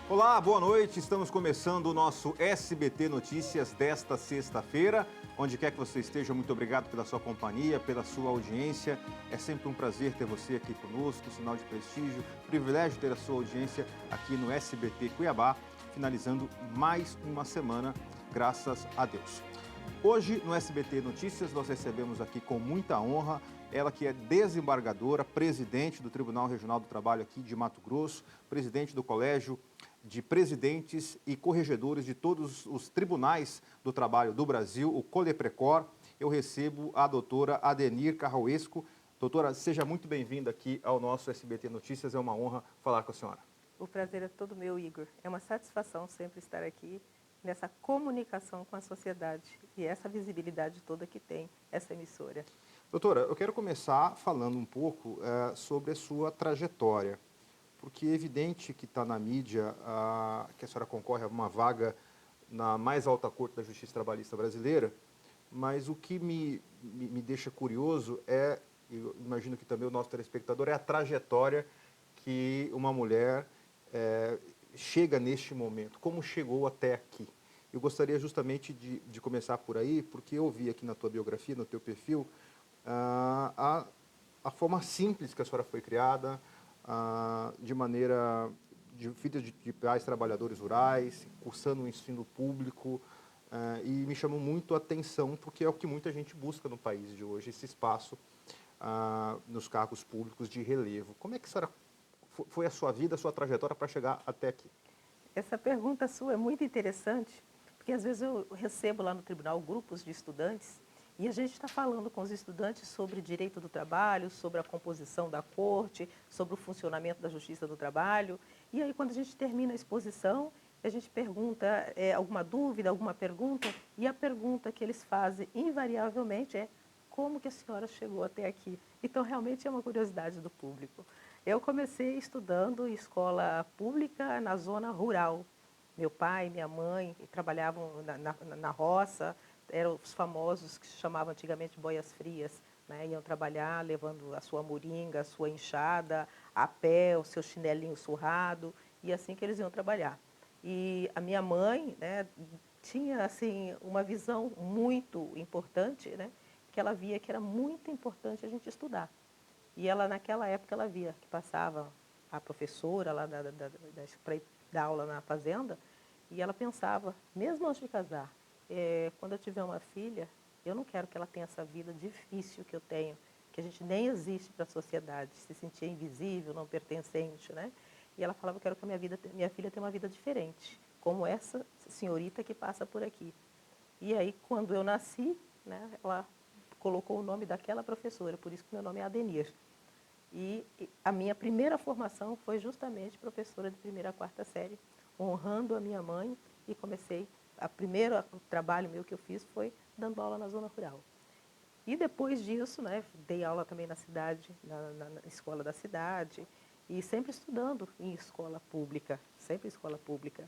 Olá, boa noite. Estamos começando o nosso SBT Notícias desta sexta-feira. Onde quer que você esteja, muito obrigado pela sua companhia, pela sua audiência. É sempre um prazer ter você aqui conosco, sinal de prestígio, privilégio ter a sua audiência aqui no SBT Cuiabá, finalizando mais uma semana, graças a Deus. Hoje, no SBT Notícias, nós recebemos aqui com muita honra ela que é desembargadora, presidente do Tribunal Regional do Trabalho aqui de Mato Grosso, presidente do Colégio de Presidentes e Corregedores de todos os tribunais do trabalho do Brasil, o Coleprecor. Eu recebo a doutora Adenir Carrauesco. Doutora, seja muito bem-vinda aqui ao nosso SBT Notícias. É uma honra falar com a senhora. O prazer é todo meu, Igor. É uma satisfação sempre estar aqui nessa comunicação com a sociedade e essa visibilidade toda que tem essa emissora. Doutora, eu quero começar falando um pouco sobre a sua trajetória, porque é evidente que está na mídia que a senhora concorre a uma vaga na mais alta corte da Justiça Trabalhista brasileira, mas o que me deixa curioso eu imagino que também o nosso telespectador, é a trajetória que uma mulher chega neste momento, como chegou até aqui. Eu gostaria justamente de começar por aí, porque eu vi aqui na tua biografia, no teu perfil, a forma simples que a senhora foi criada, de maneira de filha de pais trabalhadores rurais, cursando o ensino público, e me chamou muito a atenção, porque é o que muita gente busca no país de hoje, esse espaço nos cargos públicos de relevo. Como é que a senhora foi a sua vida, a sua trajetória para chegar até aqui? Essa pergunta sua é muito interessante, porque às vezes eu recebo lá no tribunal grupos de estudantes e a gente está falando com os estudantes sobre direito do trabalho, sobre a composição da corte, sobre o funcionamento da justiça do trabalho. E aí, quando a gente termina a exposição, a gente pergunta alguma dúvida, alguma pergunta, e a pergunta que eles fazem invariavelmente é: como que a senhora chegou até aqui? Então, realmente é uma curiosidade do público. Eu comecei estudando em escola pública na zona rural. Meu pai e minha mãe trabalhavam na roça, eram os famosos que se chamavam antigamente boias frias, né? Iam trabalhar levando a sua moringa, a sua enxada, a pé, o seu chinelinho surrado, e assim que eles iam trabalhar. E a minha mãe, né, tinha assim uma visão muito importante, né, que ela via que era muito importante a gente estudar. E ela, naquela época, ela via que passava a professora lá para ir dar aula na fazenda, e ela pensava, mesmo antes de casar, quando eu tiver uma filha, eu não quero que ela tenha essa vida difícil que eu tenho, que a gente nem existe para a sociedade, se sentir invisível, não pertencente, né? E ela falava, eu quero que a minha filha tenha uma vida diferente, como essa senhorita que passa por aqui. E aí, quando eu nasci, né, ela colocou o nome daquela professora, por isso que meu nome é Adenir. E a minha primeira formação foi justamente professora de primeira a quarta série, honrando a minha mãe, e comecei, o trabalho meu que eu fiz foi dando aula na zona rural. E depois disso, né, dei aula também na cidade, na escola da cidade, e sempre estudando em escola pública, sempre em escola pública.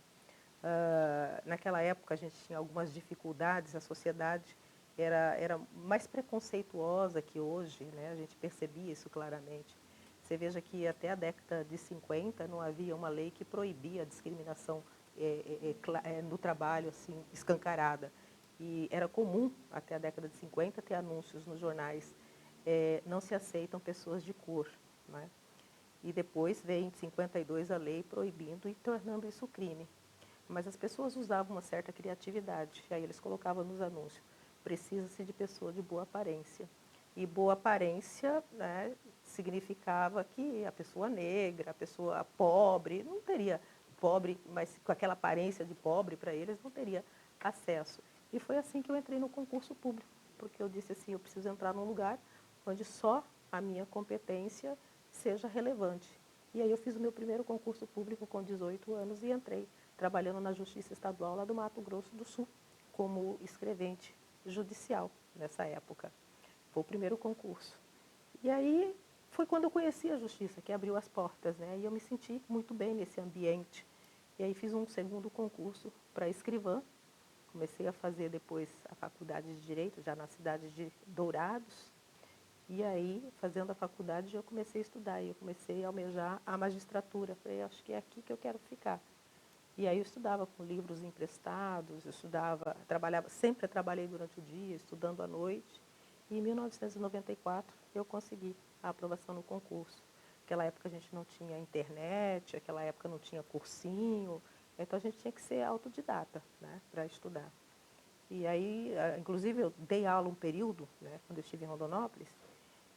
Naquela época a gente tinha algumas dificuldades, a sociedade era mais preconceituosa que hoje, né? A gente percebia isso claramente. Você veja que até a década de 50 não havia uma lei que proibia a discriminação no trabalho assim, escancarada. E era comum, até a década de 50, ter anúncios nos jornais, não se aceitam pessoas de cor, né? E depois veio em 52 a lei proibindo e tornando isso crime. Mas as pessoas usavam uma certa criatividade, aí eles colocavam nos anúncios: precisa-se de pessoa de boa aparência. E boa aparência, né, significava que a pessoa negra, a pessoa pobre, não teria pobre, mas com aquela aparência de pobre para eles, não teria acesso. E foi assim que eu entrei no concurso público, porque eu disse assim, eu preciso entrar num lugar onde só a minha competência seja relevante. E aí eu fiz o meu primeiro concurso público com 18 anos e entrei trabalhando na Justiça Estadual lá do Mato Grosso do Sul, como escrevente judicial nessa época. Foi o primeiro concurso. E aí foi quando eu conheci a Justiça, que abriu as portas, né? E eu me senti muito bem nesse ambiente. E aí fiz um segundo concurso para escrivã. Comecei a fazer depois a faculdade de Direito, já na cidade de Dourados. E aí, fazendo a faculdade, eu comecei a estudar e eu comecei a almejar a magistratura. Falei, acho que é aqui que eu quero ficar. E aí eu estudava com livros emprestados, eu estudava, trabalhava, sempre trabalhei durante o dia, estudando à noite. E em 1994 eu consegui a aprovação no concurso. Naquela época a gente não tinha internet, naquela época não tinha cursinho, então a gente tinha que ser autodidata, né, para estudar. E aí, inclusive, eu dei aula um período, né, quando eu estive em Rondonópolis,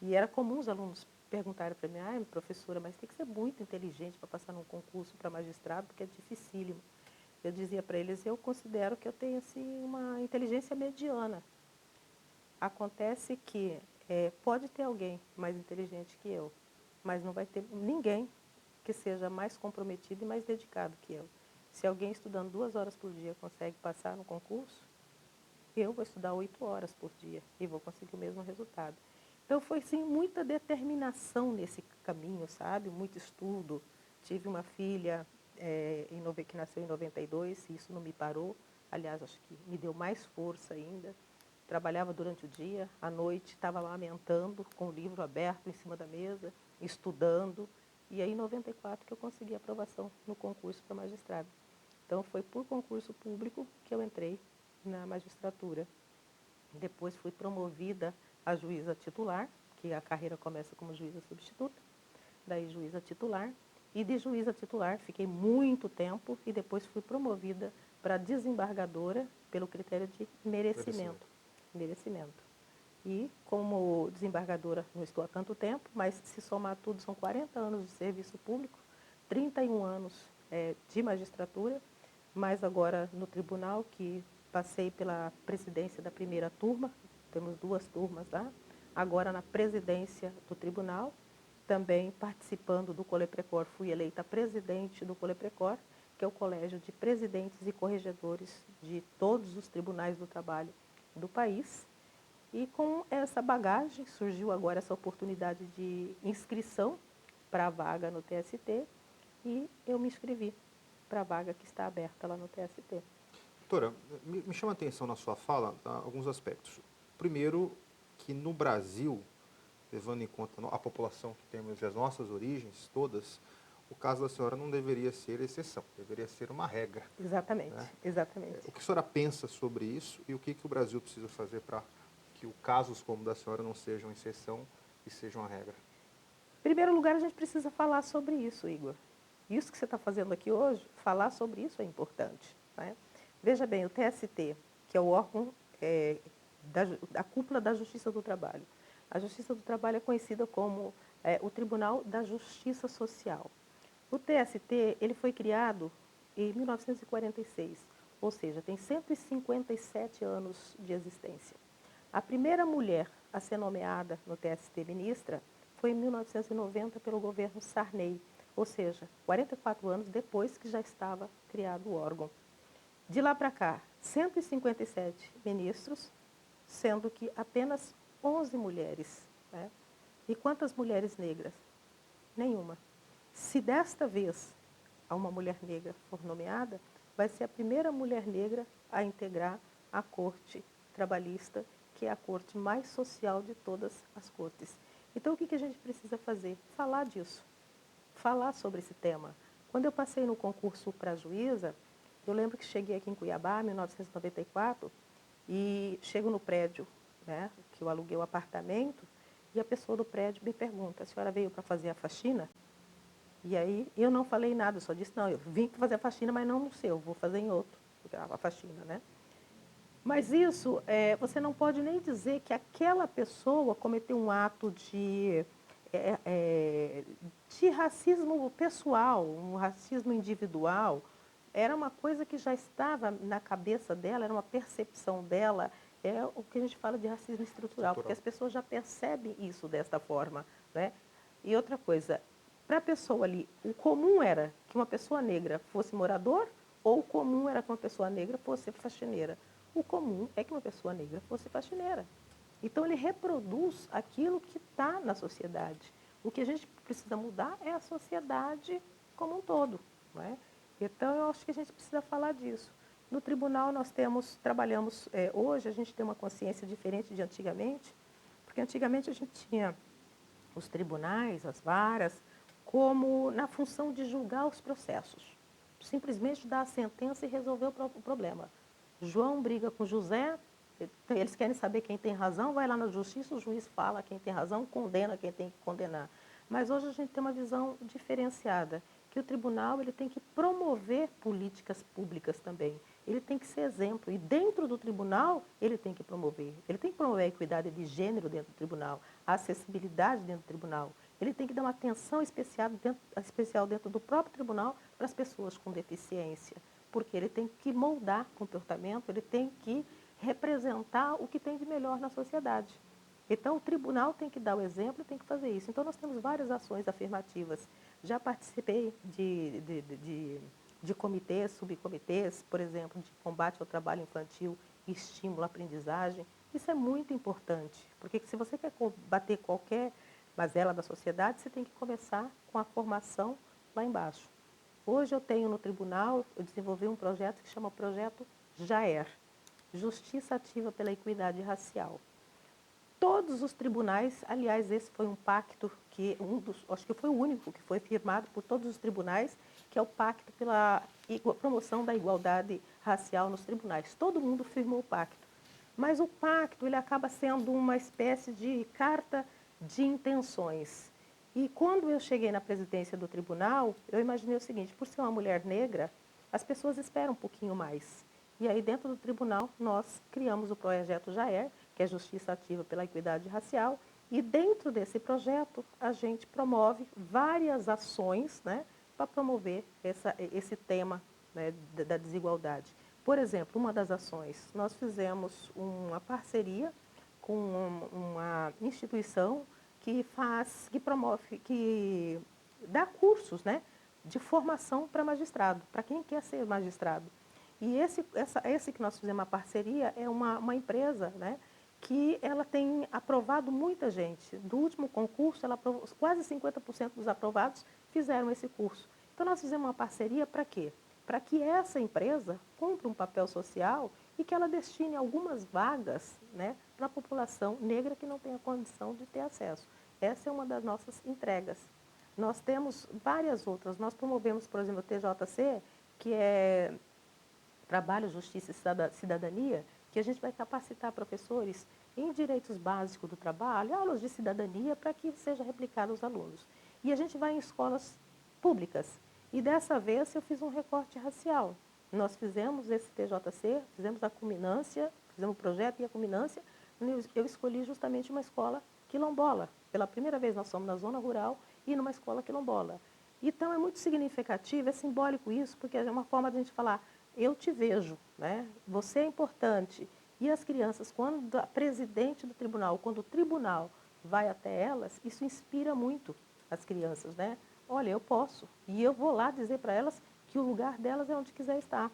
e era comum os alunos perguntarem para mim, professora, mas tem que ser muito inteligente para passar num concurso para magistrado, porque é dificílimo. Eu dizia para eles, eu considero que eu tenho assim, uma inteligência mediana. Acontece que pode ter alguém mais inteligente que eu, mas não vai ter ninguém que seja mais comprometido e mais dedicado que eu. Se alguém estudando 2 horas por dia consegue passar no concurso, eu vou estudar 8 horas por dia e vou conseguir o mesmo resultado. Então, foi, sim, muita determinação nesse caminho, sabe? Muito estudo. Tive uma filha que nasceu em 92, e isso não me parou. Aliás, acho que me deu mais força ainda. Trabalhava durante o dia, à noite estava amamentando, com o livro aberto em cima da mesa, estudando. E aí, em 94, que eu consegui a aprovação no concurso para magistrado. Então, foi por concurso público que eu entrei na magistratura. Depois fui promovida a juíza titular, que a carreira começa como juíza substituta, daí juíza titular. E de juíza titular fiquei muito tempo e depois fui promovida para desembargadora pelo critério de merecimento. E como desembargadora não estou há tanto tempo, mas se somar tudo são 40 anos de serviço público, 31 anos de magistratura, mas agora no tribunal, que passei pela presidência da primeira turma, temos 2 turmas lá, agora na presidência do tribunal, também participando do Coleprecor, fui eleita presidente do Coleprecor, que é o colégio de presidentes e corregedores de todos os tribunais do trabalho do país. E com essa bagagem surgiu agora essa oportunidade de inscrição para a vaga no TST e eu me inscrevi para a vaga que está aberta lá no TST. Doutora, me chama a atenção na sua fala alguns aspectos. Primeiro, que no Brasil, levando em conta a população que temos e as nossas origens todas, o caso da senhora não deveria ser exceção, deveria ser uma regra. Exatamente, Né? exatamente. O que a senhora pensa sobre isso e o que o Brasil precisa fazer para que casos como o da senhora não sejam exceção e sejam a regra? Em primeiro lugar, a gente precisa falar sobre isso, Igor. Isso que você está fazendo aqui hoje, falar sobre isso é importante. Né? Veja bem, o TST, que é o órgão da cúpula da Justiça do Trabalho. A Justiça do Trabalho é conhecida como o Tribunal da Justiça Social. O TST ele foi criado em 1946, ou seja, tem 157 anos de existência. A primeira mulher a ser nomeada no TST ministra foi em 1990 pelo governo Sarney, ou seja, 44 anos depois que já estava criado o órgão. De lá para cá, 157 ministros, sendo que apenas 11 mulheres. Né? E quantas mulheres negras? Nenhuma. Se desta vez uma mulher negra for nomeada, vai ser a primeira mulher negra a integrar a corte trabalhista, que é a corte mais social de todas as cortes. Então, o que a gente precisa fazer? Falar disso, falar sobre esse tema. Quando eu passei no concurso para juíza, eu lembro que cheguei aqui em Cuiabá, em 1994, e chego no prédio, né, que eu aluguei o apartamento, e a pessoa do prédio me pergunta, a senhora veio para fazer a faxina? E aí eu não falei nada, só disse, não, eu vim para fazer a faxina, mas não no seu, vou fazer em outro, a faxina, né? Mas isso, você não pode nem dizer que aquela pessoa cometeu um ato de racismo pessoal, um racismo individual. Era uma coisa que já estava na cabeça dela, era uma percepção dela, é o que a gente fala de racismo estrutural, porque as pessoas já percebem isso desta forma. Né? E outra coisa, para a pessoa ali, o comum era que uma pessoa negra fosse morador ou o comum era que uma pessoa negra fosse faxineira. O comum é que uma pessoa negra fosse faxineira. Então, ele reproduz aquilo que está na sociedade. O que a gente precisa mudar é a sociedade como um todo. Não é? Então, eu acho que a gente precisa falar disso. No tribunal, nós trabalhamos, hoje a gente tem uma consciência diferente de antigamente, porque antigamente a gente tinha os tribunais, as varas, como na função de julgar os processos. simplesmente dar a sentença e resolver o problema. João briga com José, eles querem saber quem tem razão, vai lá na justiça, o juiz fala quem tem razão, condena quem tem que condenar. Mas hoje a gente tem uma visão diferenciada, que o tribunal ele tem que promover políticas públicas também. Ele tem que ser exemplo. E dentro do tribunal, ele tem que promover. Ele tem que promover a equidade de gênero dentro do tribunal, a acessibilidade dentro do tribunal. Ele tem que dar uma atenção especial dentro do próprio tribunal para as pessoas com deficiência. Porque ele tem que moldar comportamento, ele tem que representar o que tem de melhor na sociedade. Então, o tribunal tem que dar o exemplo e tem que fazer isso. Então, nós temos várias ações afirmativas. Já participei de comitês, subcomitês, por exemplo, de combate ao trabalho infantil e estímulo à aprendizagem. Isso é muito importante, porque se você quer combater qualquer mazela da sociedade, você tem que começar com a formação lá embaixo. Hoje eu tenho no tribunal, eu desenvolvi um projeto que chama Projeto JAER, Justiça Ativa pela Equidade Racial. Todos os tribunais, aliás, esse foi um pacto que acho que foi o único que foi firmado por todos os tribunais, que é o Pacto pela Promoção da Igualdade Racial nos Tribunais. Todo mundo firmou o pacto. Mas o pacto ele acaba sendo uma espécie de carta de intenções. E quando eu cheguei na presidência do tribunal, eu imaginei o seguinte, por ser uma mulher negra, as pessoas esperam um pouquinho mais. E aí, dentro do tribunal, nós criamos o projeto JAER, que é Justiça Ativa pela Equidade Racial, e dentro desse projeto, a gente promove várias ações, né, para promover esse tema, né, da desigualdade. Por exemplo, uma das ações, nós fizemos uma parceria com uma instituição que promove, que dá cursos, né, de formação para magistrado, para quem quer ser magistrado. E esse que nós fizemos uma parceria é uma empresa, né, que ela tem aprovado muita gente. Do último concurso, ela aprovou, quase 50% dos aprovados fizeram esse curso. Então, nós fizemos uma parceria para quê? Para que essa empresa cumpra um papel social e que ela destine algumas vagas, né, para a população negra que não tem a condição de ter acesso. Essa é uma das nossas entregas. Nós temos várias outras. Nós promovemos, por exemplo, o TJC, que é Trabalho, Justiça e Cidadania, que a gente vai capacitar professores em direitos básicos do trabalho, aulas de cidadania, para que seja replicado aos alunos. E a gente vai em escolas públicas. E dessa vez eu fiz um recorte racial. Nós fizemos esse TJC, fizemos a culminância, fizemos o projeto e a culminância. Eu escolhi justamente uma escola quilombola. Pela primeira vez nós somos na zona rural e numa escola quilombola. Então é muito significativo, é simbólico isso, porque é uma forma de a gente falar, eu te vejo, né? Você é importante. E as crianças, quando a presidente do tribunal, quando o tribunal vai até elas, isso inspira muito as crianças, né? Olha, eu posso. E eu vou lá dizer para elas que o lugar delas é onde quiser estar,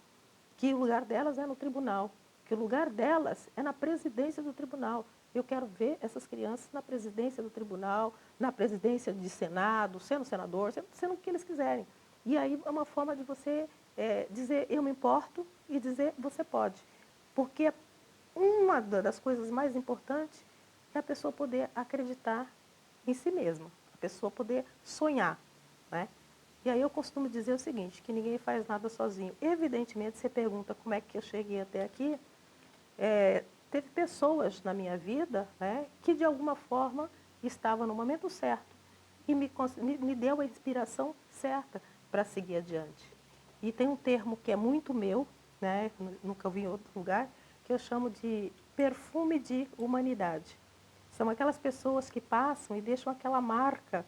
que o lugar delas é no tribunal, que o lugar delas é na presidência do tribunal. Eu quero ver essas crianças na presidência do tribunal, na presidência de Senado, sendo senador, sendo o que eles quiserem. E aí é uma forma de você dizer eu me importo e dizer você pode. Porque uma das coisas mais importantes é a pessoa poder acreditar em si mesma, a pessoa poder sonhar, né? E aí eu costumo dizer o seguinte, que ninguém faz nada sozinho. Evidentemente, você pergunta como é que eu cheguei até aqui, teve pessoas na minha vida, né, que de alguma forma estavam no momento certo e me deu a inspiração certa para seguir adiante. E tem um termo que é muito meu, né, nunca vi em outro lugar, que eu chamo de perfume de humanidade. São aquelas pessoas que passam e deixam aquela marca,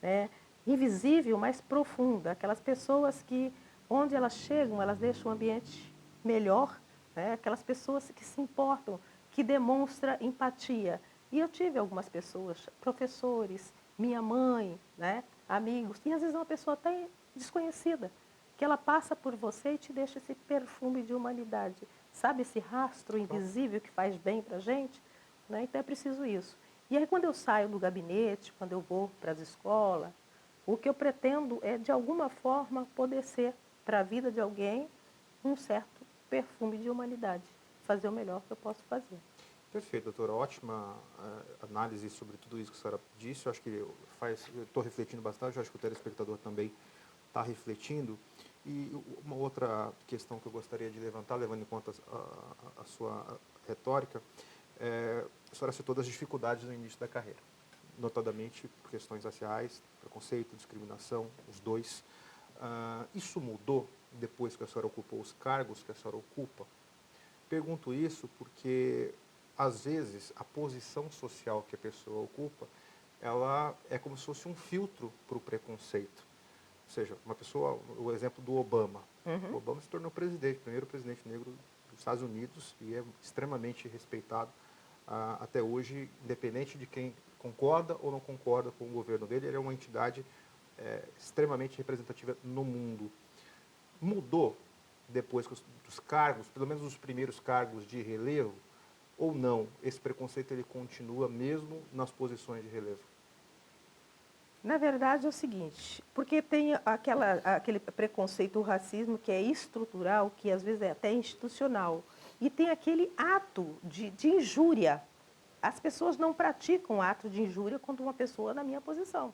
né, invisível, mas profunda. Aquelas pessoas que, onde elas chegam, elas deixam o ambiente melhor, né? Aquelas pessoas que se importam, que demonstram empatia. E eu tive algumas pessoas, professores, minha mãe, né, amigos, e às vezes uma pessoa até desconhecida, que ela passa por você e te deixa esse perfume de humanidade. Sabe esse rastro invisível que faz bem para a gente? Né? Então é preciso isso. E aí quando eu saio do gabinete, quando eu vou para as escolas, o que eu pretendo é, de alguma forma, poder ser para a vida de alguém um certo perfume de humanidade. Fazer o melhor que eu posso fazer. Perfeito, doutora. Ótima análise sobre tudo isso que a senhora disse. Eu acho que eu estou refletindo bastante, eu acho que o telespectador também está refletindo. E uma outra questão que eu gostaria de levantar, levando em conta a sua retórica, a senhora citou das dificuldades no início da carreira, notadamente por questões raciais, preconceito, discriminação, os dois. Isso mudou depois que a senhora ocupou os cargos que a senhora ocupa? Pergunto isso porque, às vezes, a posição social que a pessoa ocupa, ela é como se fosse um filtro para o preconceito. Ou seja, uma pessoa, o exemplo do Obama. Uhum. O Obama se tornou presidente, primeiro presidente negro dos Estados Unidos, e é extremamente respeitado até hoje, independente de quem concorda ou não concorda com o governo dele. Ele é uma entidade extremamente representativa no mundo. Mudou depois dos cargos, pelo menos os primeiros cargos de relevo, ou não? Esse preconceito ele continua mesmo nas posições de relevo? Na verdade é o seguinte, porque tem aquele preconceito, o racismo que é estrutural, que às vezes é até institucional, e tem aquele ato de injúria. As pessoas não praticam ato de injúria contra uma pessoa na minha posição.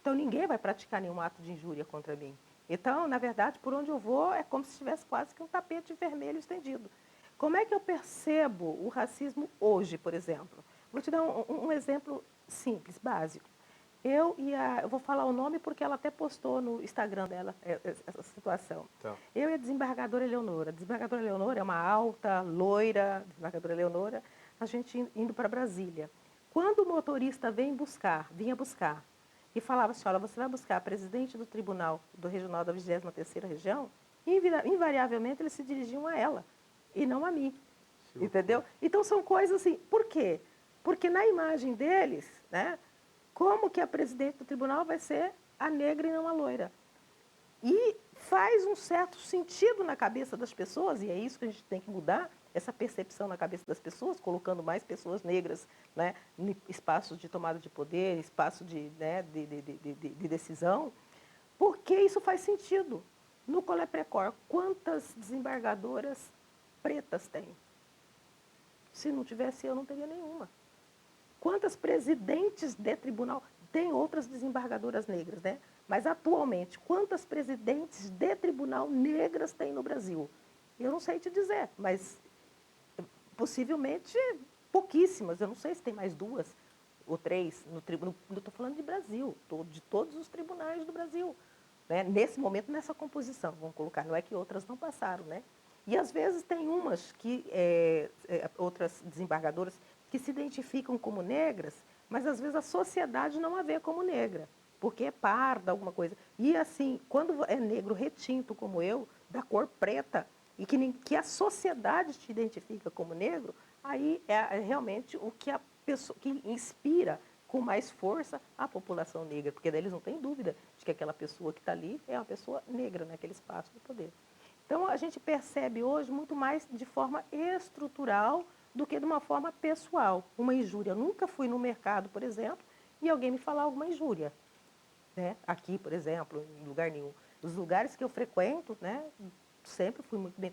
Então ninguém vai praticar nenhum ato de injúria contra mim. Então, na verdade, por onde eu vou é como se tivesse quase que um tapete vermelho estendido. Como é que eu percebo o racismo hoje, por exemplo? Vou te dar um exemplo simples, básico. Eu vou falar o nome porque ela até postou no Instagram dela essa situação. Tá. Eu e a desembargadora Eleonora. A desembargadora Eleonora é uma alta, loira, desembargadora Eleonora, a gente indo para Brasília. Quando o motorista vinha buscar, e falava assim, olha, você vai buscar a presidente do Tribunal do Regional da 23ª Região, invariavelmente eles se dirigiam a ela, e não a mim. Sim. Entendeu? Então são coisas assim, por quê? Porque na imagem deles, né, como que a presidente do tribunal vai ser a negra e não a loira? E faz um certo sentido na cabeça das pessoas, e é isso que a gente tem que mudar, essa percepção na cabeça das pessoas, colocando mais pessoas negras, né, em espaços de tomada de poder, espaço né, de decisão, porque isso faz sentido. No Colé Precor, quantas desembargadoras pretas tem? Se não tivesse eu, não teria nenhuma. Quantas presidentes de tribunal? Tem outras desembargadoras negras, né? Mas atualmente, quantas presidentes de tribunal negras tem no Brasil? Eu não sei te dizer, mas possivelmente pouquíssimas. Eu não sei se tem mais 2 ou 3 no tribunal. Eu estou falando de Brasil, de todos os tribunais do Brasil. Né? Nesse momento, nessa composição, vamos colocar. Não é que outras não passaram, né? E às vezes tem umas que, outras desembargadoras, que se identificam como negras, mas às vezes a sociedade não a vê como negra, porque é parda, alguma coisa. E assim, quando é negro retinto como eu, da cor preta, e que a sociedade te identifica como negro, aí é realmente o que a pessoa que inspira com mais força a população negra, porque daí eles não têm dúvida de que aquela pessoa que está ali é uma pessoa negra naquele espaço de poder. Então, a gente percebe hoje muito mais de forma estrutural do que de uma forma pessoal. Uma injúria. Eu nunca fui no mercado, por exemplo, e alguém me falar alguma injúria. Né? Aqui, por exemplo, em lugar nenhum. Os lugares que eu frequento, né, sempre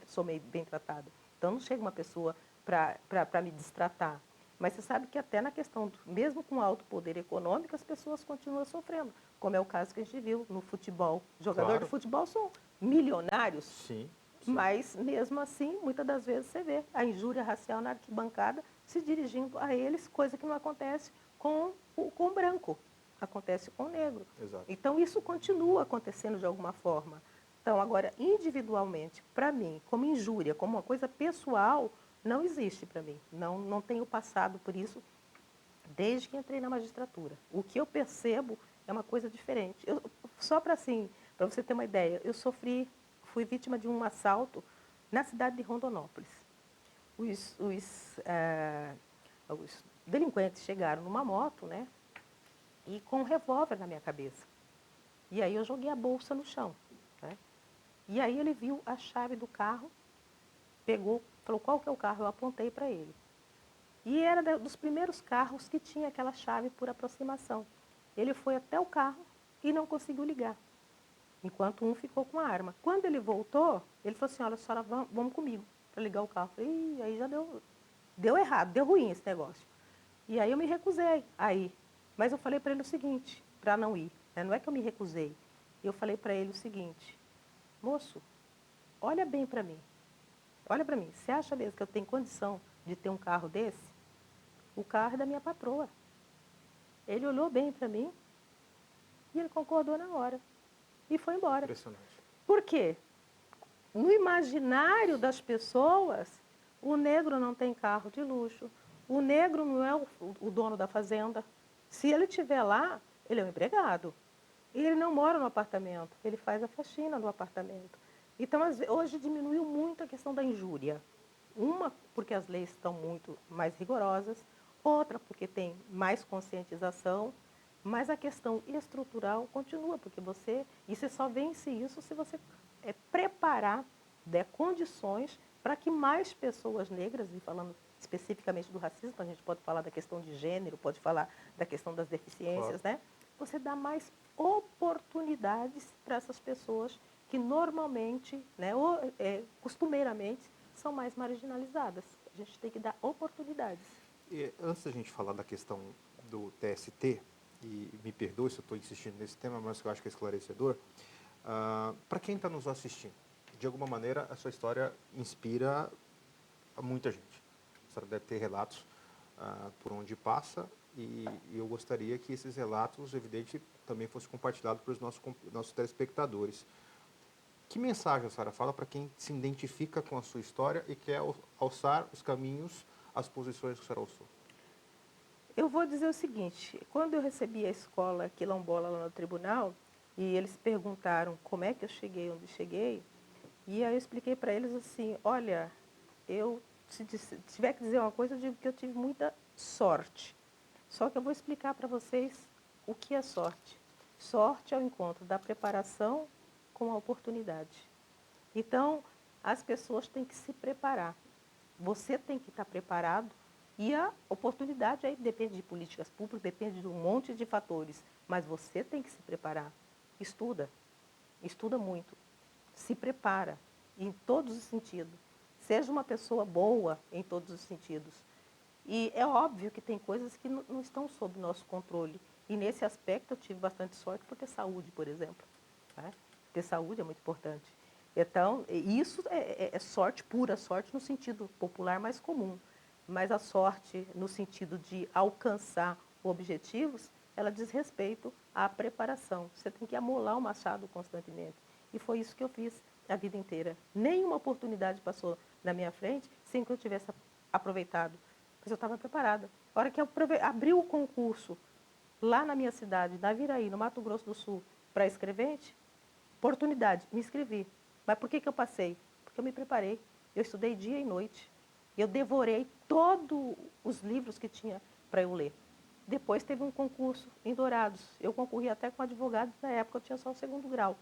sou meio bem tratada. Então, não chega uma pessoa para me destratar. Mas você sabe que até na questão, mesmo com alto poder econômico, as pessoas continuam sofrendo, como é o caso que a gente viu no futebol. Jogadores Claro. de futebol são milionários, Sim. mas mesmo assim, muitas das vezes você vê a injúria racial na arquibancada se dirigindo a eles, coisa que não acontece com o branco, acontece com o negro. Exato. Então isso continua acontecendo de alguma forma. Então, agora, individualmente, para mim, como injúria, como uma coisa pessoal, não existe para mim. Não tenho passado por isso desde que entrei na magistratura. O que eu percebo é uma coisa diferente. Só para assim, para você ter uma ideia, fui vítima de um assalto na cidade de Rondonópolis. Os delinquentes chegaram numa moto, né, e com um revólver na minha cabeça. E aí eu joguei a bolsa no chão, né? E aí ele viu a chave do carro, pegou, falou, qual que é o carro? Eu apontei para ele. E era dos primeiros carros que tinha aquela chave por aproximação. Ele foi até o carro e não conseguiu ligar, enquanto um ficou com a arma. Quando ele voltou, ele falou assim, olha, a senhora, vamos comigo para ligar o carro. Eu falei, aí já deu errado, deu ruim esse negócio. E aí eu me recusei a ir. Mas eu falei para ele o seguinte, para não ir. Né? Não é que eu me recusei. Eu falei para ele o seguinte, moço, olha bem para mim. Olha para mim, você acha mesmo que eu tenho condição de ter um carro desse? O carro é da minha patroa. Ele olhou bem para mim e ele concordou na hora. E foi embora. Impressionante. Por quê? No imaginário das pessoas, o negro não tem carro de luxo, o negro não é o dono da fazenda. Se ele estiver lá, ele é um empregado. Ele não mora no apartamento, ele faz a faxina no apartamento. Então, hoje diminuiu muito a questão da injúria. Uma, porque as leis estão muito mais rigorosas, outra, porque tem mais conscientização, mas a questão estrutural continua, porque e você só vence isso se você preparar, der condições para que mais pessoas negras, e falando especificamente do racismo, a gente pode falar da questão de gênero, pode falar da questão das deficiências, Claro. né? Você dá mais oportunidades para essas pessoas que normalmente, né, costumeiramente, são mais marginalizadas. A gente tem que dar oportunidades. E antes da gente falar da questão do TST, e me perdoe se eu estou insistindo nesse tema, mas eu acho que é esclarecedor, para quem está nos assistindo, de alguma maneira a sua história inspira a muita gente. A senhora deve ter relatos por onde passa e eu gostaria que esses relatos, evidente, também fossem compartilhados para os nossos telespectadores. Que mensagem a senhora fala para quem se identifica com a sua história e quer alçar os caminhos, as posições que a senhora alçou? Eu vou dizer o seguinte, quando eu recebi a escola quilombola lá no tribunal, e eles perguntaram como é que eu cheguei onde cheguei, e aí eu expliquei para eles assim, olha, se tiver que dizer uma coisa, eu digo que eu tive muita sorte. Só que eu vou explicar para vocês o que é sorte. Sorte é o encontro da preparação com a oportunidade. Então, as pessoas têm que se preparar. Você tem que estar preparado e a oportunidade aí depende de políticas públicas, depende de um monte de fatores, mas você tem que se preparar. Estuda, estuda muito, se prepara em todos os sentidos. Seja uma pessoa boa em todos os sentidos. E é óbvio que tem coisas que não estão sob nosso controle. E nesse aspecto eu tive bastante sorte por ter saúde, por exemplo. Né? Ter saúde é muito importante. Então, isso é sorte, pura sorte, no sentido popular mais comum. Mas a sorte, no sentido de alcançar objetivos, ela diz respeito à preparação. Você tem que amolar o machado constantemente. E foi isso que eu fiz a vida inteira. Nenhuma oportunidade passou na minha frente sem que eu tivesse aproveitado. Mas eu estava preparada. A hora que eu abri o concurso lá na minha cidade, na Viraí, no Mato Grosso do Sul, para escrevente, oportunidade, me inscrevi. Mas por que eu passei? Porque eu me preparei. Eu estudei dia e noite. Eu devorei todos os livros que tinha para eu ler. Depois teve um concurso em Dourados. Eu concorri até com advogados, na época eu tinha só o 2º grau.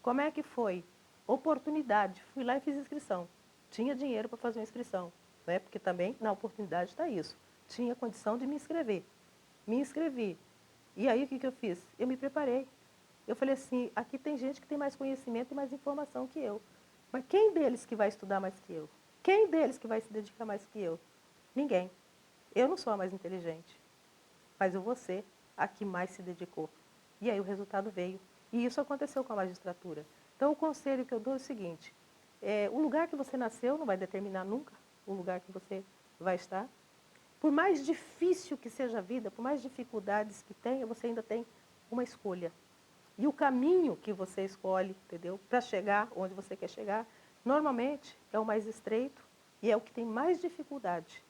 Como é que foi? Oportunidade. Fui lá e fiz inscrição. Tinha dinheiro para fazer uma inscrição, né? Porque também na oportunidade está isso. Tinha condição de me inscrever. Me inscrevi. E aí o que eu fiz? Eu me preparei. Eu falei assim, aqui tem gente que tem mais conhecimento e mais informação que eu. Mas quem deles que vai estudar mais que eu? Quem deles que vai se dedicar mais que eu? Ninguém. Eu não sou a mais inteligente, mas eu vou ser a que mais se dedicou. E aí o resultado veio. E isso aconteceu com a magistratura. Então o conselho que eu dou é o seguinte, o lugar que você nasceu não vai determinar nunca o lugar que você vai estar. Por mais difícil que seja a vida, por mais dificuldades que tenha, você ainda tem uma escolha. E o caminho que você escolhe, entendeu? Para chegar onde você quer chegar, normalmente é o mais estreito e é o que tem mais dificuldade.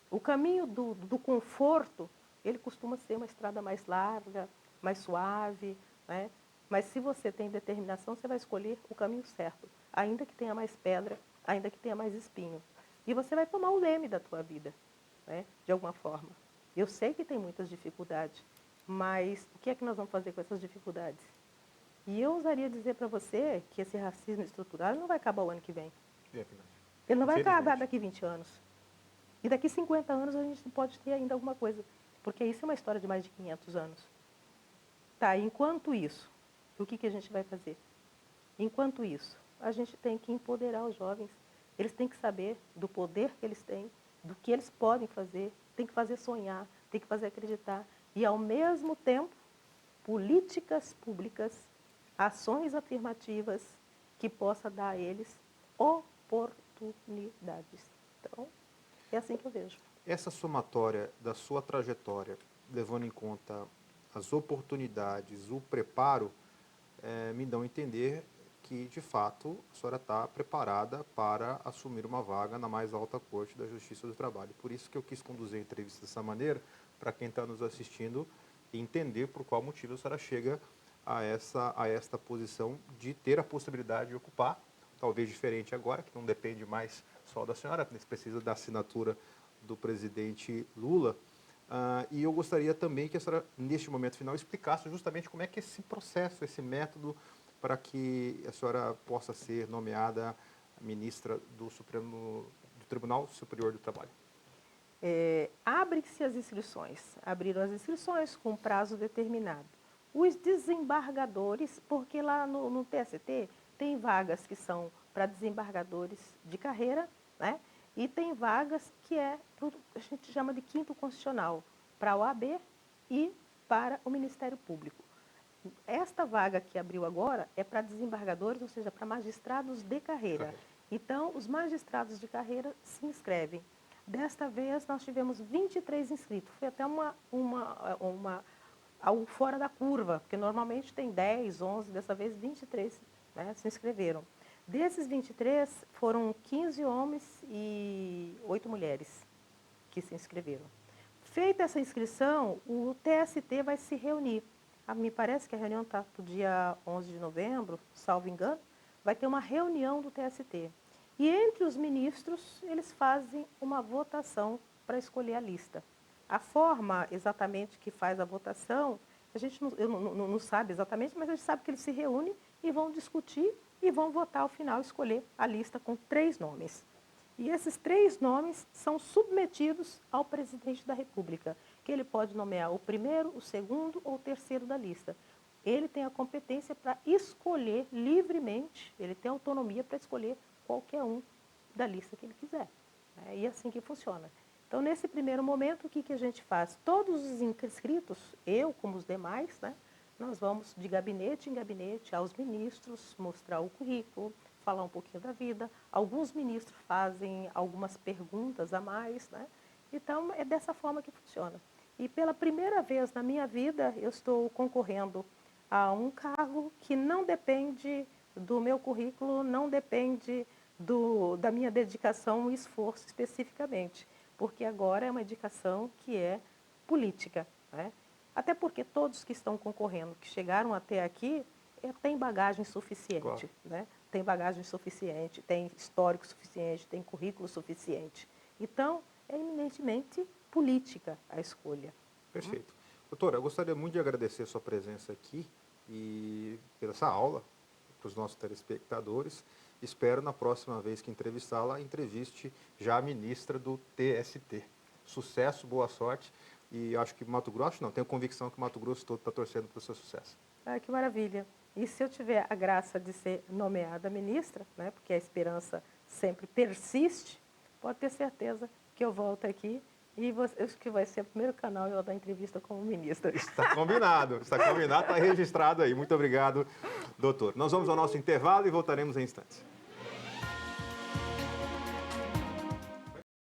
O caminho do conforto, ele costuma ser uma estrada mais larga, mais suave, né? Mas se você tem determinação, você vai escolher o caminho certo, ainda que tenha mais pedra, ainda que tenha mais espinho. E você vai tomar o leme da tua vida, né? De alguma forma. Eu sei que tem muitas dificuldades, mas o que é que nós vamos fazer com essas dificuldades? E eu ousaria dizer para você que esse racismo estrutural não vai acabar o ano que vem. É verdade. Ele não vai acabar Infelizmente. daqui 20 anos. E daqui 50 anos a gente pode ter ainda alguma coisa. Porque isso é uma história de mais de 500 anos. Tá, enquanto isso, o que a gente vai fazer? Enquanto isso, a gente tem que empoderar os jovens. Eles têm que saber do poder que eles têm, do que eles podem fazer, tem que fazer sonhar, tem que fazer acreditar. E, ao mesmo tempo, políticas públicas, ações afirmativas que possa dar a eles oportunidades. Então, é assim que eu vejo. Essa somatória da sua trajetória, levando em conta as oportunidades, o preparo, me dão a entender que, de fato, a senhora está preparada para assumir uma vaga na mais alta corte da Justiça do Trabalho. Por isso que eu quis conduzir a entrevista dessa maneira, para quem está nos assistindo entender por qual motivo a senhora chega a esta posição de ter a possibilidade de ocupar, talvez diferente agora, que não depende mais só da senhora, precisa da assinatura do presidente Lula. E eu gostaria também que a senhora, neste momento final, explicasse justamente como é que esse processo, esse método, para que a senhora possa ser nomeada ministra do Tribunal Superior do Trabalho. Abrem-se as inscrições, abriram as inscrições com prazo determinado. Os desembargadores, porque lá no TST tem vagas que são para desembargadores de carreira, né? E tem vagas que a gente chama de quinto constitucional, para a OAB e para o Ministério Público. Esta vaga que abriu agora é para desembargadores, ou seja, para magistrados de carreira. Então, os magistrados de carreira se inscrevem. Desta vez, nós tivemos 23 inscritos. Foi até algo fora da curva, porque normalmente tem 10, 11, dessa vez 23, né, se inscreveram. Desses 23, foram 15 homens e 8 mulheres que se inscreveram. Feita essa inscrição, o TST vai se reunir. Me parece que a reunião está para o dia 11 de novembro, salvo engano, vai ter uma reunião do TST. E entre os ministros, eles fazem uma votação para escolher a lista. A forma exatamente que faz a votação, a gente não sabe exatamente, mas a gente sabe que eles se reúnem e vão discutir e vão votar ao final, escolher a lista com 3 nomes. E esses 3 nomes são submetidos ao presidente da República, que ele pode nomear o primeiro, o segundo ou o terceiro da lista. Ele tem a competência para escolher livremente, ele tem autonomia para escolher qualquer um da lista que ele quiser. Né? E é assim que funciona. Então, nesse primeiro momento, o que a gente faz? Todos os inscritos, eu como os demais, né, nós vamos de gabinete em gabinete aos ministros, mostrar o currículo, falar um pouquinho da vida. Alguns ministros fazem algumas perguntas a mais, né? Então, é dessa forma que funciona. E pela primeira vez na minha vida, eu estou concorrendo a um cargo que não depende do meu currículo, não depende da minha dedicação e esforço especificamente, porque agora é uma dedicação que é política, né? Até porque todos que estão concorrendo, que chegaram até aqui, têm bagagem suficiente, claro, né? Tem bagagem suficiente, tem histórico suficiente, tem currículo suficiente. Então, é eminentemente política a escolha. Perfeito. Doutora, eu gostaria muito de agradecer a sua presença aqui e pela essa aula para os nossos telespectadores. Espero, na próxima vez que entrevistá-la, entreviste já a ministra do TST. Sucesso, boa sorte. E acho que Mato Grosso, não, tenho convicção que o Mato Grosso todo está torcendo para o seu sucesso. Que maravilha. E se eu tiver a graça de ser nomeada ministra, né, porque a esperança sempre persiste, pode ter certeza que eu volto aqui e acho que vai ser o primeiro canal eu dar entrevista como ministra. Está combinado, está registrado aí. Muito obrigado, doutor. Nós vamos ao nosso intervalo e voltaremos em instantes.